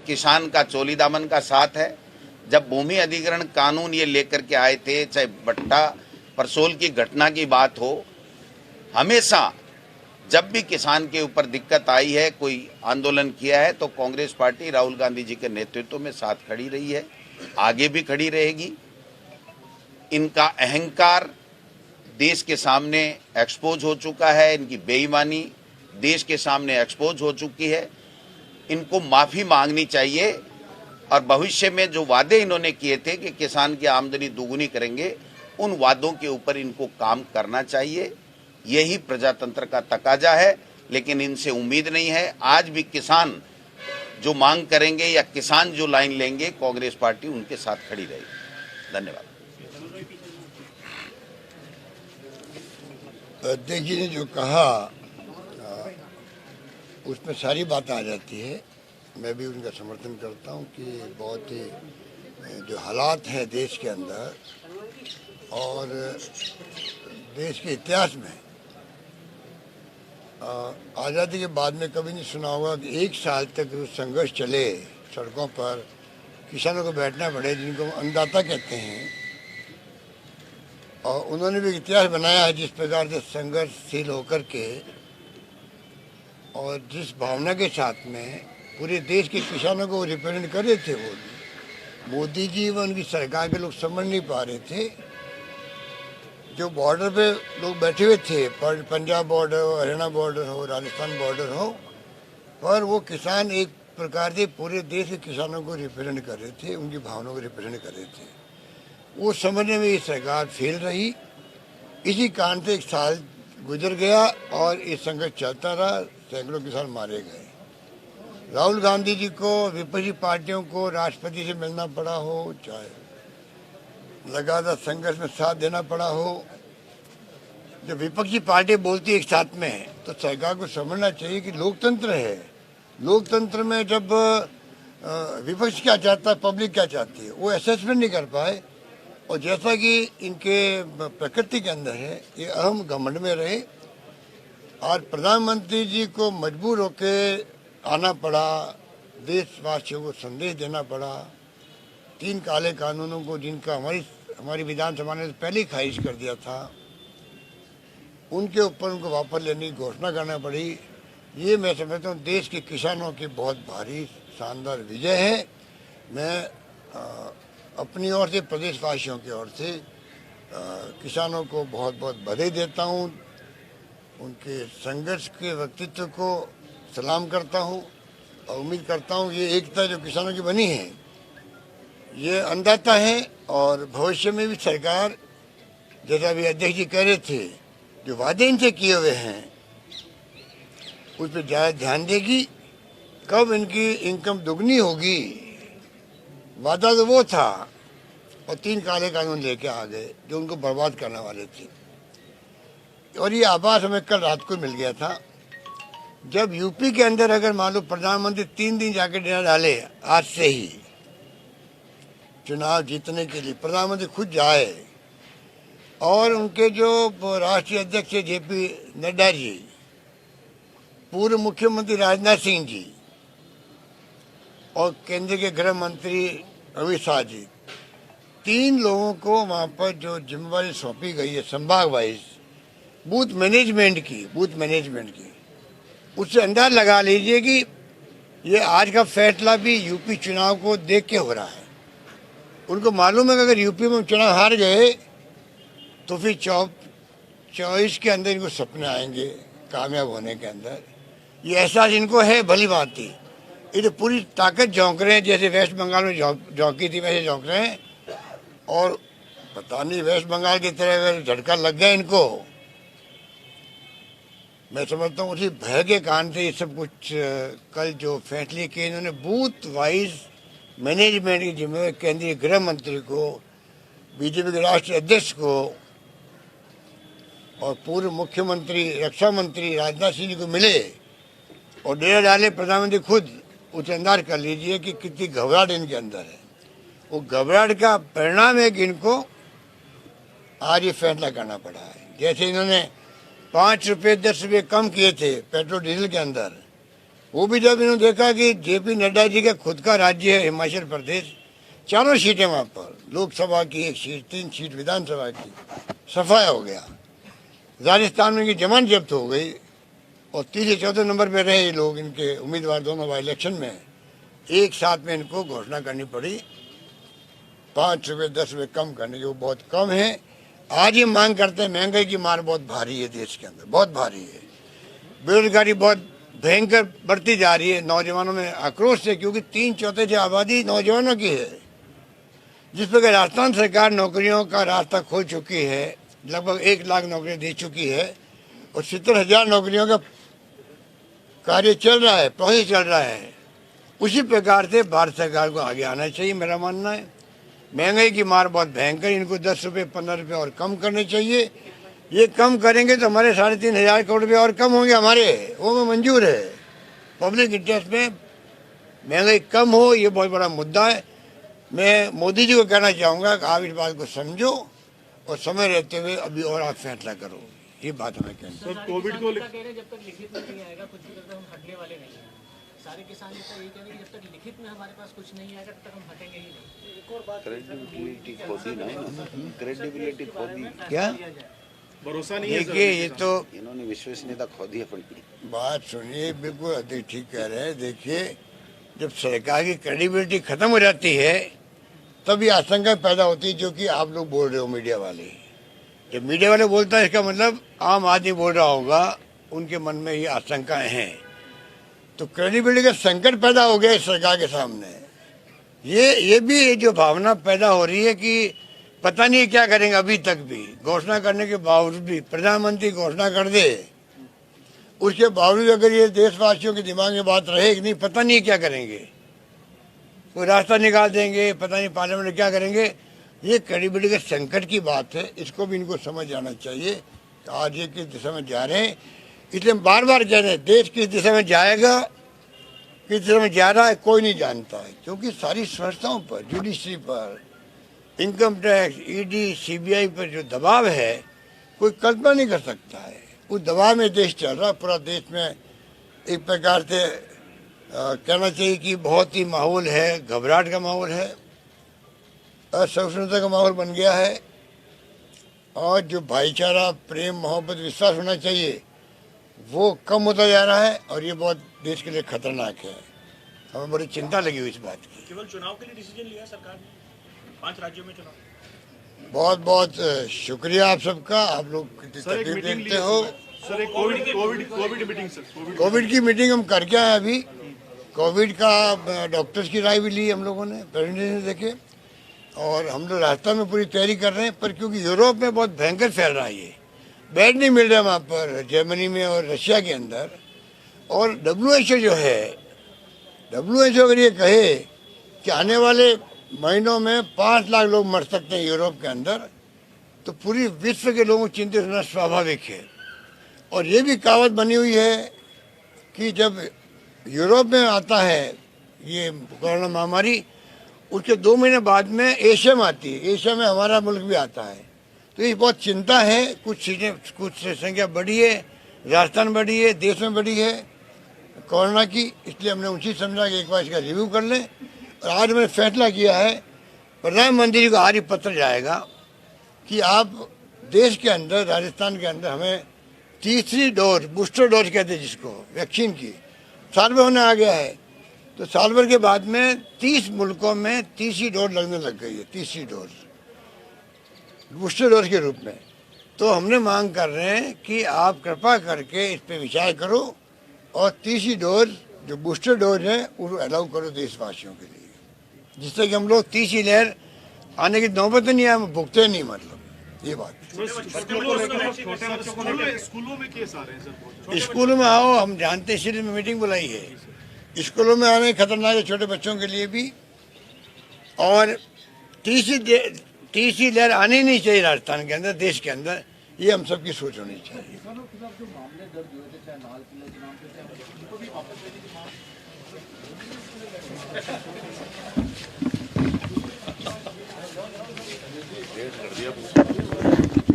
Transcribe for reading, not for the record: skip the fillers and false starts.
किसान का चोली दामन का साथ है। जब भूमि अधिग्रहण कानून ये लेकर के आए थे, चाहे भट्टा परसोल की घटना की बात हो, हमेशा जब भी किसान के ऊपर दिक्कत आई है, कोई आंदोलन किया है, तो कांग्रेस पार्टी राहुल गांधी जी के नेतृत्व में साथ खड़ी रही है, आगे भी खड़ी रहेगी। इनका अहंकार देश के सामने एक्सपोज हो चुका है, इनकी बेईमानी देश के सामने एक्सपोज हो चुकी है। इनको माफ़ी मांगनी चाहिए और भविष्य में जो वादे इन्होंने किए थे कि किसान की आमदनी दोगुनी करेंगे, उन वादों के ऊपर इनको काम करना चाहिए। यही प्रजातंत्र का तकाजा है, लेकिन इनसे उम्मीद नहीं है। आज भी किसान जो मांग करेंगे या किसान जो लाइन लेंगे, कांग्रेस पार्टी उनके साथ खड़ी रहेगी। धन्यवाद। अध्यक्ष जी ने जो कहा उसमें सारी बात आ जाती है। मैं भी उनका समर्थन करता हूं कि बहुत ही जो हालात हैं देश के अंदर और देश के इतिहास में, आज़ादी के बाद में कभी नहीं सुना होगा कि 1 साल तक संघर्ष चले, सड़कों पर किसानों को बैठना पड़े, जिनको अन्नदाता कहते हैं। और उन्होंने भी इतिहास बनाया है जिस प्रकार से संघर्षशील होकर के और जिस भावना के साथ में पूरे देश के किसानों को रिप्रेजेंट कर रहे थे। वो मोदी जी व उनकी सरकार के लोग समझ नहीं पा रहे थे। जो बॉर्डर पे लोग बैठे हुए थे, पंजाब बॉर्डर हो, हरियाणा बॉर्डर हो, राजस्थान बॉर्डर हो, पर वो किसान एक प्रकार से पूरे देश के किसानों को रिप्रेजेंट कर रहे थे, उनकी भावनाओं को रिप्रेजेंट कर रहे थे। वो समझने में ये सरकार फेल रही। इसी कारण से 1 साल गुजर गया और ये संघर्ष चलता रहा, सैकड़ों किसान मारे गए। राहुल गांधी जी को, विपक्षी पार्टियों को राष्ट्रपति से मिलना पड़ा हो, चाहे लगातार संघर्ष में साथ देना पड़ा हो। जब विपक्षी पार्टी बोलती है एक साथ में, तो सरकार को समझना चाहिए कि लोकतंत्र है। लोकतंत्र में जब विपक्ष क्या चाहता है, पब्लिक क्या चाहती है, वो असेसमेंट नहीं कर पाए। और जैसा कि इनके प्रकृति के अंदर है, ये अहम घमंड में रहे और प्रधानमंत्री जी को मजबूर होकर आना पड़ा, देशवासियों को संदेश देना पड़ा। 3 काले कानूनों को, जिनका हमारी विधानसभा ने पहले ही खारिज कर दिया था, उनके ऊपर उनको वापस लेने की घोषणा करना पड़ी। ये मैं समझता हूँ देश के किसानों की बहुत भारी शानदार विजय है। मैं अपनी ओर से, प्रदेशवासियों की ओर से किसानों को बहुत बहुत बधाई देता हूँ। उनके संघर्ष के व्यक्तित्व को सलाम करता हूँ और उम्मीद करता हूँ ये एकता जो किसानों की बनी है, ये अन्नदाता है। और भविष्य में भी सरकार, जैसा भी अध्यक्ष जी कह रहे थे, जो वादे इनसे किए हुए हैं उस पर ज़्यादा ध्यान देगी। कब इनकी इनकम दुगनी होगी, वादा तो वो था, और 3 काले कानून लेके आ गए जो उनको बर्बाद करने वाले थे। और ये आभास हमें कल रात को मिल गया था, जब यूपी के अंदर अगर मान लो प्रधानमंत्री 3 दिन जाके डेरा डाले, आज से ही चुनाव जीतने के लिए प्रधानमंत्री खुद जाए, और उनके जो राष्ट्रीय अध्यक्ष जेपी नड्डा जी, पूर्व मुख्यमंत्री राजनाथ सिंह जी और केंद्र के गृह मंत्री अमित शाह जी, 3 लोगों को वहाँ पर जो जिम्मेवारी सौंपी गई है संभाग वाइज बूथ मैनेजमेंट की, उससे अंदाज लगा लीजिए कि ये आज का फैसला भी यूपी चुनाव को देख के हो रहा है। उनको मालूम है कि अगर यूपी में चुनाव हार गए तो फिर 24 के अंदर इनको सपने आएंगे कामयाब होने के अंदर। ये एहसास इनको है, भली बात थी। ये तो पूरी ताकत झोंक रहे हैं, जैसे वेस्ट बंगाल में झोंकी थी वैसे झोंक रहे हैं। और पता नहीं वेस्ट बंगाल की तरह झटका लग गया इनको। मैं समझता हूँ उसी भय के कारण से ये सब कुछ कल जो फैसले किए इन्होंने बूथ वाइज मैनेजमेंट की जिम्मेदारी केंद्रीय गृह मंत्री को, बीजेपी के राष्ट्रीय अध्यक्ष को और पूर्व मुख्यमंत्री रक्षा मंत्री राजनाथ सिंह जी को मिले और डेरा डाले प्रधानमंत्री खुद। उसे अंदाज कर लीजिए कि कितनी घबराहट इनके अंदर है। वो घबराहट का परिणाम है कि इनको आज ये फैसला करना पड़ा है। जैसे इन्होंने 5 रुपये 10 रुपये कम किए थे पेट्रोल डीजल के अंदर, वो भी जब इन्होंने देखा कि जेपी नड्डा जी का खुद का राज्य है हिमाचल प्रदेश, 4 सीटें वहाँ पर, लोकसभा की 1 सीट, 3 सीट विधानसभा की, सफाया हो गया। राजस्थान में इनकी जमानत जब्त हो गई और तीसरे चौथे नंबर पे रहे ये लोग, इनके उम्मीदवार दोनों बाई इलेक्शन में। एक साथ में इनको घोषणा करनी पड़ी 5 रुपये 10 रुपये कम करने की, वो बहुत कम है। आज ये मांग करते हैं, महंगाई की मार बहुत भारी है देश के अंदर, बहुत भारी है। बेरोजगारी बहुत भयंकर बढ़ती जा रही है, नौजवानों में आक्रोश है, क्योंकि 3/4 जो आबादी नौजवानों की है, जिस पर राजस्थान सरकार नौकरियों का रास्ता खोल चुकी है, लगभग 1 लाख नौकरियां दे चुकी है और 70,000 नौकरियों का कार्य चल रहा है, प्रोसेस चल रहा है। उसी प्रकार से भारत सरकार को आगे आना चाहिए, मेरा मानना है। महंगाई की मार बहुत भयंकर, इनको 10 रुपये 15 रुपये और कम करने चाहिए। ये कम करेंगे तो हमारे 3,500 करोड़ रुपये और कम होंगे हमारे, वो में मंजूर है। पब्लिक इंटरेस्ट में महंगाई कम हो, ये बहुत बड़ा मुद्दा है। मैं मोदी जी को कहना चाहूँगा कि आप इस बात को समझो और समय रहते हुए अभी और आप फैसला करो, ये बात हमें कहनी। सर कोविड को जब तक लिखित में नहीं आएगा कुछ भी करते हम हटने वाले नहीं हैं। सारे किसान नेता यही कह रहे हैं कि जब तक लिखित में हमारे पास कुछ नहीं आएगा तब तक हम हटेंगे ही नहीं। एक और बात, क्रेडिबिलिटी खो दी ना, क्रेडिबिलिटी खो दी। क्या भरोसा नहीं है। देखिए, ये तो इन्होंने विश्वसनीयता खो दी अपनी। बात सुनिए, बिल्कुल अधिक ठीक कह रहे हैं। देखिए, जब सरकार की क्रेडिबिलिटी खत्म हो जाती है तब ये आशंका पैदा होती है, जो कि आप लोग बोल रहे हो मीडिया वाले। जब मीडिया वाले बोलता है, इसका मतलब आम आदमी बोल रहा होगा, उनके मन में ये आशंकाएं हैं। तो क्रेडिबिलिटी का संकट पैदा हो गया इस सरकार के सामने। ये भी जो भावना पैदा हो रही है कि पता नहीं क्या करेंगे। अभी तक भी घोषणा करने के बावजूद भी, प्रधानमंत्री घोषणा कर दे, उसके बावजूद अगर ये देशवासियों के दिमाग में बात रहे कि नहीं पता नहीं क्या करेंगे, कोई रास्ता निकाल देंगे, पता नहीं पार्लियामेंट में क्या करेंगे, ये क्रेडिबिलिटी के संकट की बात है। इसको भी इनको समझ जाना चाहिए। आज ये किस दिशा में जा रहे हैं, इसलिए हम बार बार कह रहे हैं, देश किस दिशा में जाएगा, किस दिशा में जा रहा है, कोई नहीं जानता है। क्योंकि सारी संस्थाओं पर, जुडिशरी पर, इनकम टैक्स, ईडी, सीबीआई पर जो दबाव है, कोई कल्पना नहीं कर सकता है। उस दबाव में देश चल रहा है। पूरा देश में एक प्रकार से कहना चाहिए कि बहुत ही माहौल है, घबराहट का माहौल है, असहिष्णुता का माहौल बन गया है। और जो भाईचारा, प्रेम, मोहब्बत, विश्वास होना चाहिए, वो कम होता जा रहा है और ये बहुत देश के लिए खतरनाक है। हमें बड़ी चिंता लगी हुई इस बात की। केवल चुनाव के लिए डिसीजन लिया सरकार ने, 5 राज्यों में चुनाव। बहुत बहुत शुक्रिया आप सबका, आप लोग कितनी तकलीफ देखते हो। सर एक कोविड मीटिंग, सर कोविड की मीटिंग हम करके आए अभी। कोविड का डॉक्टर्स की राय भी ली हम लोगों ने, प्रेजेंटेशन देखे, और हम लोग राजस्थान में पूरी तैयारी कर रहे हैं। पर क्योंकि यूरोप में बहुत भयंकर फैल रहा है, ये बेड नहीं मिल रहा वहाँ पर, जर्मनी में और रशिया के अंदर। और WHO जो है, WHO अगर ये कहे कि आने वाले महीनों में 5 लाख लोग मर सकते हैं यूरोप के अंदर, तो पूरी विश्व के लोगों को चिंतित होना स्वाभाविक है। और ये भी कहावत बनी हुई है कि जब यूरोप में आता है ये कोरोना महामारी, उसके 2 महीने बाद में एशिया में आती है। एशिया में हमारा मुल्क भी आता है। तो ये बहुत चिंता है। कुछ संख्या बढ़ी है, राजस्थान बढ़ी है, देश में बढ़ी है कोरोना की। इसलिए हमने उचित समझा कि एक बार इसका रिव्यू कर लें। और आज मैंने फैसला किया है, प्रधानमंत्री जी को आज पत्र जाएगा कि आप देश के अंदर, राजस्थान के अंदर हमें तीसरी डोज, बूस्टर डोज कहते हैं जिसको, वैक्सीन की, साल भर होने आ गया है। तो साल भर के बाद में 30 मुल्कों में तीसरी डोज लगने लग गई है, तीसरी डोज बूस्टर डोज के रूप में। तो हमने मांग कर रहे हैं कि आप कृपा करके इस पे विचार करो और तीसरी डोज जो बूस्टर डोज है उसको अलाउ करो देशवासियों के लिए, जिससे कि हम लोग तीसरी लहर आने की नौबत नहीं आए, हम भुगते नहीं, मतलब ये बात। स्कूलों में आओ, हम जानते हैं, इसलिए मीटिंग बुलाई है। स्कूलों में आने खतरनाक है छोटे बच्चों के लिए भी। और तीसरी लहर आनी नहीं चाहिए राजस्थान के अंदर, देश के अंदर, ये हम सबकी सोच होनी चाहिए। कर दिया